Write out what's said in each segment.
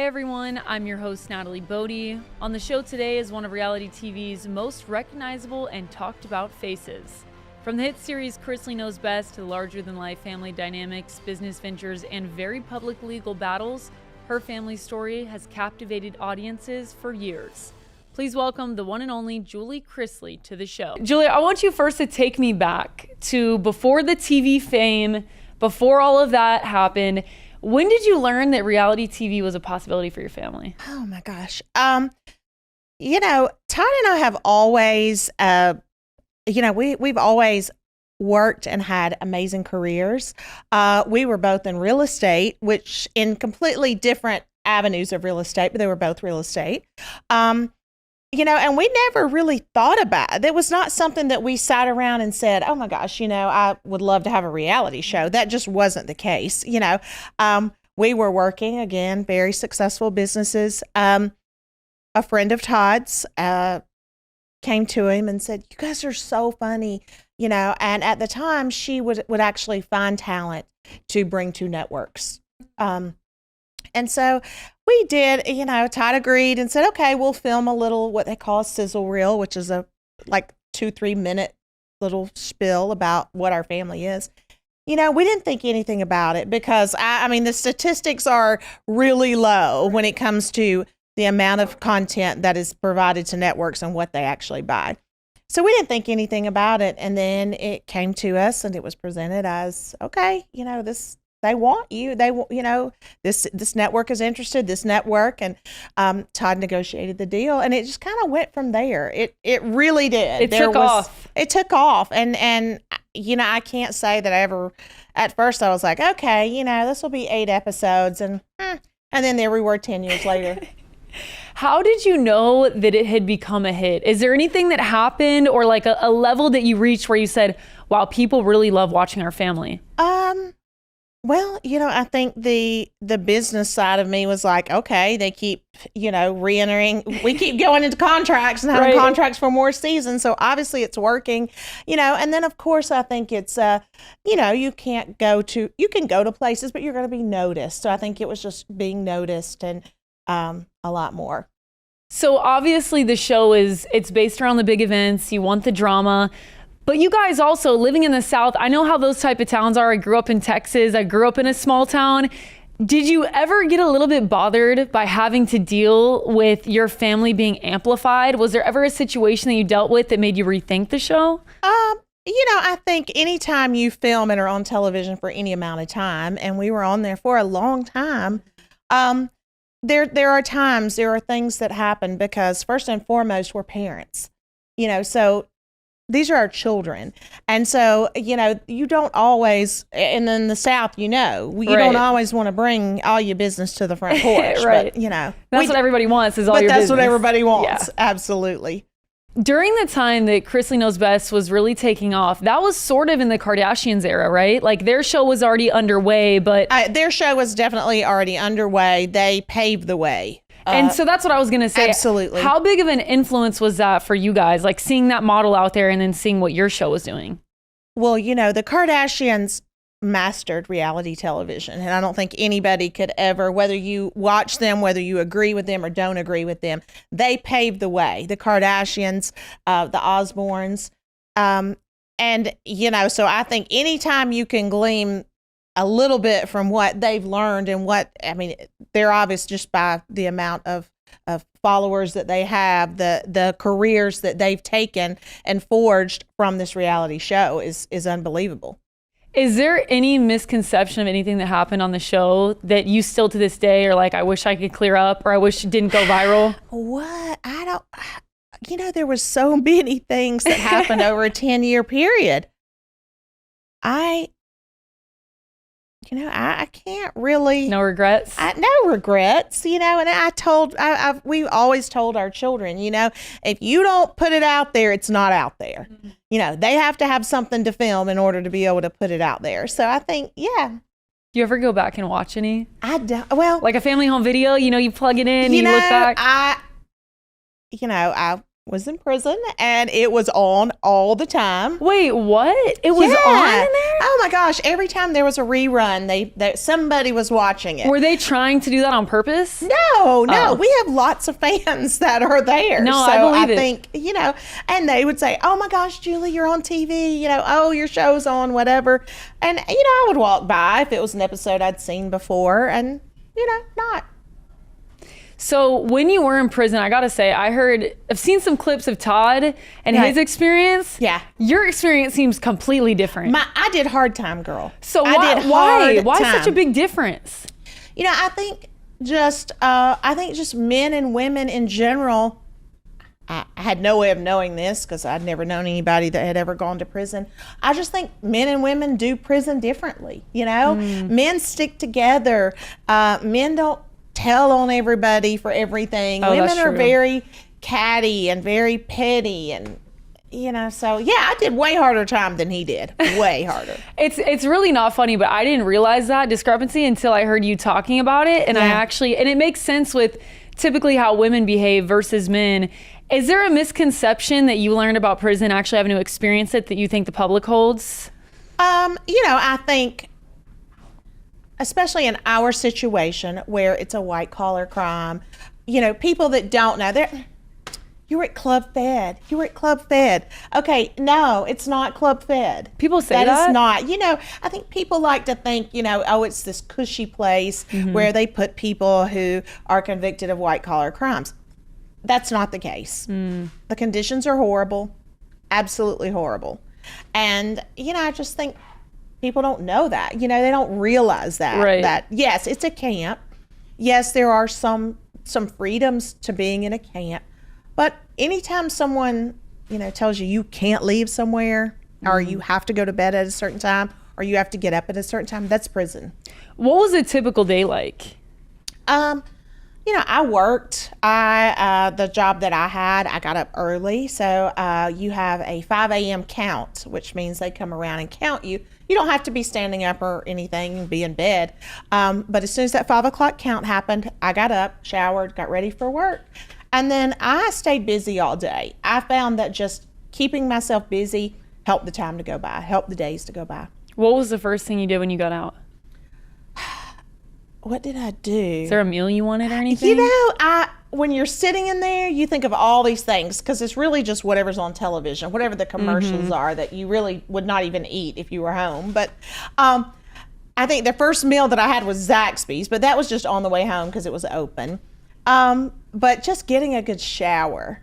everyone, I'm your host Natalie Bode. On the show today is one of reality TV's most recognizable and talked about faces. From the hit series Chrisley Knows Best to the larger-than-life family dynamics, business ventures, and very public legal battles, her family story has captivated audiences for years. Please welcome the one and only Julie Chrisley to the show. Julie, I want you first to take me back to before the TV fame, before all of that happened. When did you learn that reality TV was a possibility for your family? Oh my gosh. Todd and I have always, we've always worked and had amazing careers. We were both in real estate, which in completely different avenues of real estate, but they were both real estate. And we never really thought about it. It was not something that we sat around and said, oh my gosh, I would love to have a reality show. That just wasn't the case. We were working, again, very successful businesses. A friend of Todd's came to him and said, you guys are so funny, and at the time she would actually find talent to bring to networks. And so we did, Todd agreed and said, okay, we'll film a little, what they call a sizzle reel, which is a 2-3 minute little spiel about what our family is. We didn't think anything about it because the statistics are really low when it comes to the amount of content that is provided to networks and what they actually buy. So we didn't think anything about it. And then it came to us and it was presented as, okay, they want you. This network is interested, this network. And Todd negotiated the deal and it just kind of went from there. It really did. It took off. And I can't say that I ever, at first I was like, okay, this will be 8 episodes. And then there we were 10 years later. How did you know that it had become a hit? Is there anything that happened or like a level that you reached where you said, wow, people really love watching our family? Well, I think the business side of me was like, okay, they keep, re-entering. We keep going into contracts and having contracts for more seasons. So obviously it's working, and then of course I think it's, you can go to places, but you're going to be noticed. So I think it was just being noticed and a lot more. So obviously the show it's based around the big events. You want the drama. But you guys also living in the South, I know how those type of towns are. I grew up in Texas. I grew up in a small town. Did you ever get a little bit bothered by having to deal with your family being amplified? Was there ever a situation that you dealt with that made you rethink the show? I think anytime you film and are on television for any amount of time, and we were on there for a long time, there are things that happen because first and foremost, we're parents, so these are our children. And so, you don't always, and in the South, you don't always want to bring all your business to the front porch. Right. But, that's what everybody wants is all your business. But that's what everybody wants. Yeah. Absolutely. During the time that Chrisley Knows Best was really taking off, that was sort of in the Kardashians era, right? Like their show was already underway, but... their show was definitely already underway. They paved the way. And so that's what I was going to say. Absolutely. How big of an influence was that for you guys? Like seeing that model out there and then seeing what your show was doing? Well, the Kardashians mastered reality television. And I don't think anybody could ever, whether you watch them, whether you agree with them or don't agree with them, they paved the way. The Kardashians, the Osbournes. So I think anytime you can glean a little bit from what they've learned and they're obvious just by the amount of followers that they have, the careers that they've taken and forged from this reality show is unbelievable. Is there any misconception of anything that happened on the show that you still to this day are like, I wish I could clear up or I wish it didn't go viral? What? There was so many things that happened over a 10-year period. I can't really. No regrets? No regrets, and we always told our children, if you don't put it out there, it's not out there. Mm-hmm. They have to have something to film in order to be able to put it out there. So I think, yeah. Do you ever go back and watch any? I don't. Well, like a family home video, you plug it in, you look back. I was in prison, and it was on all the time. Wait, what? It was on in there? Oh my gosh! Every time there was a rerun, somebody was watching it. Were they trying to do that on purpose? No. We have lots of fans that are there. No, so I believe it. think, and they would say, "Oh my gosh, Julie, you're on TV. Oh, your show's on, whatever." And I would walk by if it was an episode I'd seen before, and not. So when you were in prison, I gotta say, I've seen some clips of Todd and his experience. Yeah. Your experience seems completely different. I did hard time, girl. So why such a big difference? I think just men and women in general. I had no way of knowing this because I'd never known anybody that had ever gone to prison. I just think men and women do prison differently. Men stick together. Men don't tell on everybody for everything. Women are very catty and very petty, and so I did way harder time than he did. Way harder. It's really not funny, but I didn't realize that discrepancy until I heard you talking about it, and and it makes sense with typically how women behave versus men. Is there a misconception that you learned about prison actually having to experience it that you think the public holds? I think, especially in our situation where it's a white collar crime, people that don't know, you were at Club Fed. You were at Club Fed. Okay, no, it's not Club Fed. People say that. That is not. I think people like to think, it's this cushy place where they put people who are convicted of white collar crimes. That's not the case. The conditions are horrible, absolutely horrible. And, I just think people don't know that. They don't realize that. Right. That, yes, it's a camp. Yes, there are some freedoms to being in a camp. But anytime someone, tells you can't leave somewhere, or you have to go to bed at a certain time, or you have to get up at a certain time, that's prison. What was a typical day like? I worked. The job that I had, I got up early. So you have a 5 a.m. count, which means they come around and count you. You don't have to be standing up or anything and be in bed. But as soon as that 5 o'clock count happened, I got up, showered, got ready for work. And then I stayed busy all day. I found that just keeping myself busy helped the time to go by, helped the days to go by. What was the first thing you did when you got out? What did I do? Is there a meal you wanted or anything? When you're sitting in there, you think of all these things because it's really just whatever's on television, whatever the commercials are that you really would not even eat if you were home. But I think the first meal that I had was Zaxby's, but that was just on the way home because it was open. But just getting a good shower,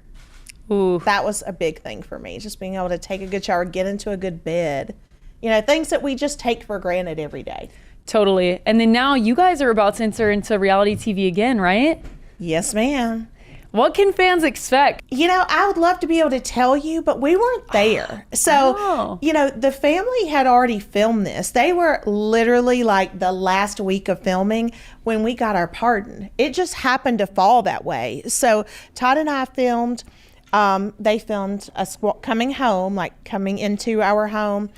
that was a big thing for me. Just being able to take a good shower, get into a good bed. Things that we just take for granted every day. Totally. And then now you guys are about to enter into reality TV again, right? Yes, ma'am. What can fans expect? I would love to be able to tell you, but we weren't there. So, the family had already filmed this. They were literally like the last week of filming when we got our pardon. It just happened to fall that way. So Todd and I filmed, they filmed us coming home, like coming into our home.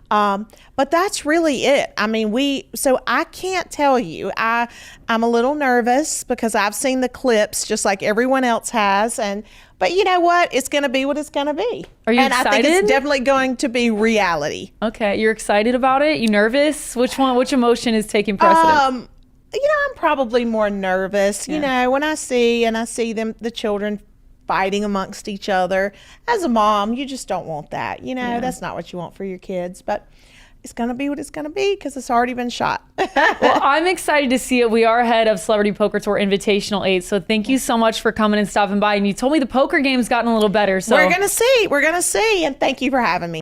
But that's really it. I mean, so I can't tell you. I'm a little nervous because I've seen the clips just like everyone else has. But you know what? It's going to be what it's going to be. Are you excited? I think it's definitely going to be reality. Okay. You're excited about it? You nervous? Which emotion is taking precedence? I'm probably more nervous, when I see them, the children fighting amongst each other. As a mom, you just don't want that. That's not what you want for your kids. But it's going to be what it's going to be because it's already been shot. Well, I'm excited to see it. We are ahead of Celebrity Poker Tour Invitational 8. So thank you so much for coming and stopping by. And you told me the poker game's gotten a little better. So We're going to see. And thank you for having me.